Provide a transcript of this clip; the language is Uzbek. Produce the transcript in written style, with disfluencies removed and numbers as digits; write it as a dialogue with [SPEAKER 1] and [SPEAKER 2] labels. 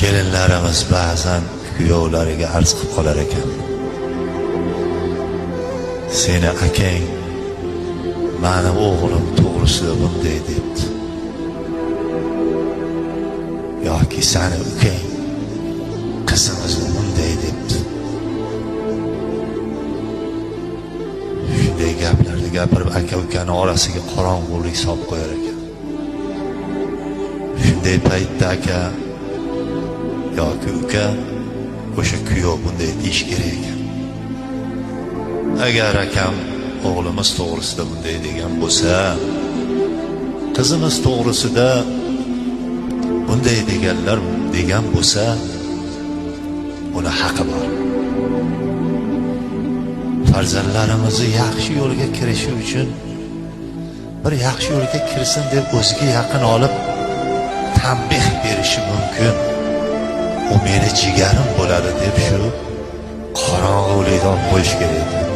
[SPEAKER 1] Kelinlarimiz ba'zan kuyovlariga arz qilib qolar ekan: seni akang mani o'g'lim to'g'risida bunday debdi, yoki sani ukang qizimizni bunday debdi. Shunday gaplarni gapirib aka ukani orasiga qorong'ulik solib qo'yar ekan. Shunday paytda aka yoki uka o'sha kuyov bunday deyish kerak ekan: agar akam o'g'limiz to'g'risida bunday degan bo'lsa, qizimiz to'g'risida bunday degan bo'lsa, buni haqqi bor. Farzandlarimizni yaxshi yo'lga kirishi uchun bir yaxshi yo'lga kirsin deb o'ziga yaqin olib tanbeh berishi mumkin. U meni jigarim bo'ladi deb shu qorong'ulikdan qo'yish kerak.